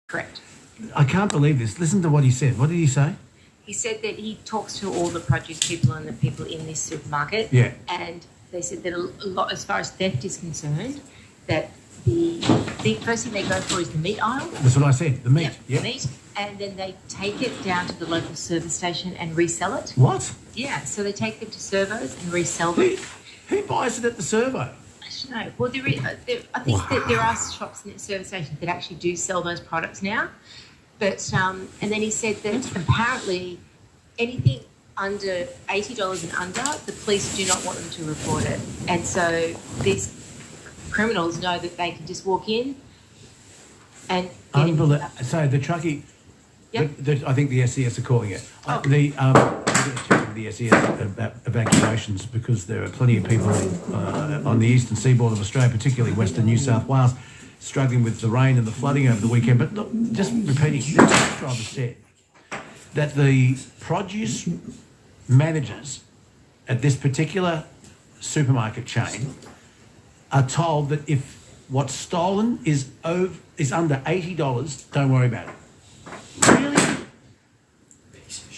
Correct. I can't believe this. Listen to what he said. What did he say? He said that he talks to all the produce people and the people in this supermarket. Yeah. And they said that a lot, as far as theft is concerned, that the first thing they go for is the meat aisle. That's what I said, the meat. Yeah, the meat. And then they take it down to the local service station and resell it. What? Yeah, so they take them to servos and resell them. Who buys it at the servo? I don't know. Well, I think that there are shops and service stations that actually do sell those products now. But and then he said that apparently anything under $80 and under, the police do not want them to report it. And so these criminals know that they can just walk in and Unbelievable. So the truckie, Yep. I think the SES are calling it. Oh. I'm going to check with the SES about evacuations because there are plenty of people on the eastern seaboard of Australia, particularly Western New South Wales, struggling with the rain and the flooding over the weekend. But look, just repeating, the taxi driver said that the produce managers at this particular supermarket chain are told that if what's stolen is under $80, don't worry about it. Really?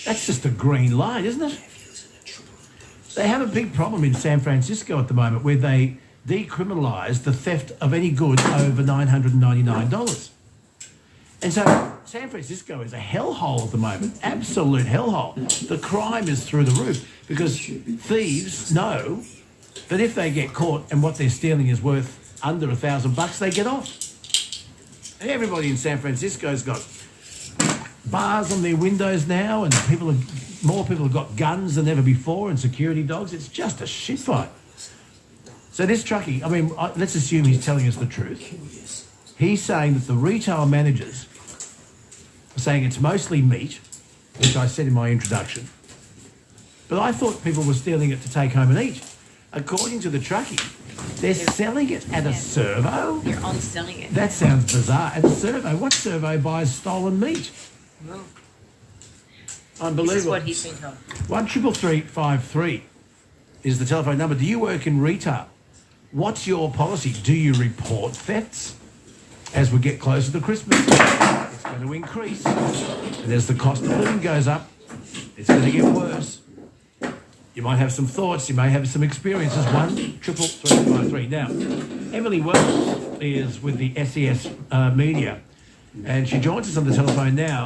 That's just a green light, isn't it? They have a big problem in San Francisco at the moment where they decriminalise the theft of any good over $999. And so San Francisco is a hellhole at the moment, absolute hellhole. The crime is through the roof because thieves know that if they get caught and what they're stealing is worth under $1,000, they get off. And everybody in San Francisco's got bars on their windows now, and more people have got guns than ever before and security dogs. It's just a shit fight. So this truckie, let's assume he's telling us the truth. He's saying that the retail managers are saying it's mostly meat, which I said in my introduction. But I thought people were stealing it to take home and eat. According to the truckie, they're selling it at a servo. They're on selling it. That sounds bizarre. At a servo, what servo buys stolen meat? Well, Unbelievable. this is what he's been told. 133353 is the telephone number. Do you work in retail? What's your policy? Do you report thefts? As we get closer to Christmas, it's going to increase. And as the cost of living goes up, it's going to get worse. You might have some thoughts. You may have some experiences. 133353. Now, Emily Wells is with the SES Media, and she joins us on the telephone now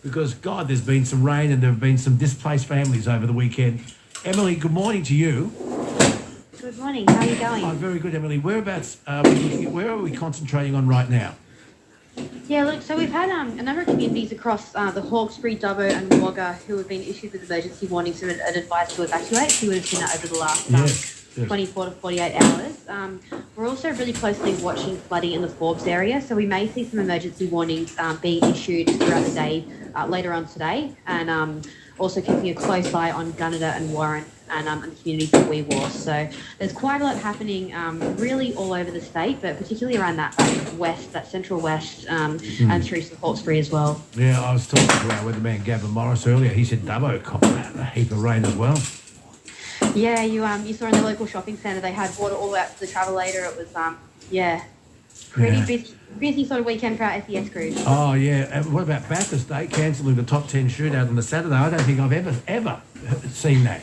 because, God, there's been some rain and there have been some displaced families over the weekend. Emily, good morning to you. Good morning. How are you going? Oh, very good, Emily. Whereabouts? Where are we concentrating on right now? Yeah, look, so we've had a number of communities across the Hawkesbury, Dubbo and Wagga who have been issued with emergency warnings and advised to evacuate. You would have seen that over the last 24 to 48 hours. We're also really closely watching flooding in the Forbes area, so we may see some emergency warnings being issued throughout the day later on today, and also keeping a close eye on Gunnedah and Warren and the communities that we were. So there's quite a lot happening really all over the state, but particularly around that west, that central west, and through to Hawkesbury as well. Yeah, I was talking to our weatherman Gavin Morris earlier. He said Dubbo copped a heap of rain as well. Yeah, you saw in the local shopping centre they had water all out to the travelator. It was pretty busy sort of weekend for our SES crews. Oh yeah, and what about Bathurst Day cancelling the top 10 shootout on the Saturday? I don't think I've ever seen that.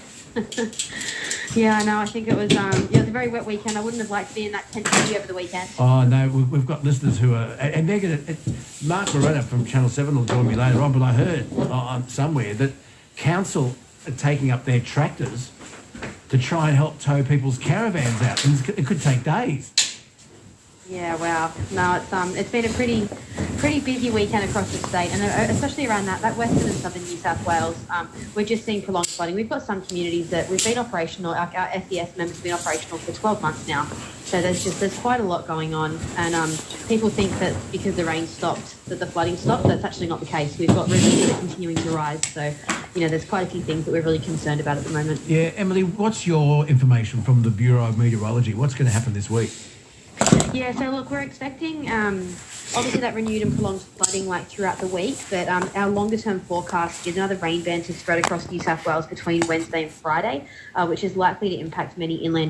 Yeah, I know. I think it was it was a very wet weekend. I wouldn't have liked to be in that tent city over the weekend. Oh no, we've got listeners who are, and they're going to. Mark Loretta from Channel 7 will join me later on, but I heard somewhere that council are taking up their tractors to try and help tow people's caravans out, and it could take days. Yeah, wow. No, it's been a pretty busy weekend across the state, and especially around that western and southern New South Wales. We're just seeing prolonged flooding. We've got some communities that we've been operational. Our SES members have been operational for 12 months now. So there's quite a lot going on, and people think that because the rain stopped, that the flooding stopped. That's actually not the case. We've got rivers that are continuing to rise. So there's quite a few things that we're really concerned about at the moment. Yeah, Emily, what's your information from the Bureau of Meteorology? What's going to happen this week? Yeah, so look, we're expecting obviously that renewed and prolonged flooding throughout the week, but our longer term forecast is another rain band to spread across New South Wales between Wednesday and Friday, which is likely to impact many inland